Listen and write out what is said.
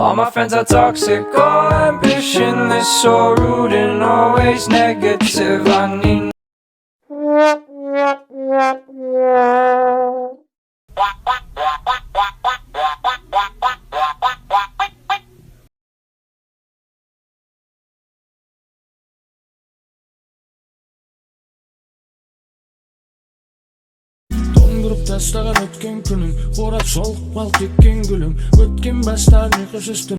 All my friends are toxic, all ambitionless, so rude and always negative. I need Dondurup tastаған өткен күнім, қорап солық бал кеткен гүлім, өткен бастар ұйқысыз түн.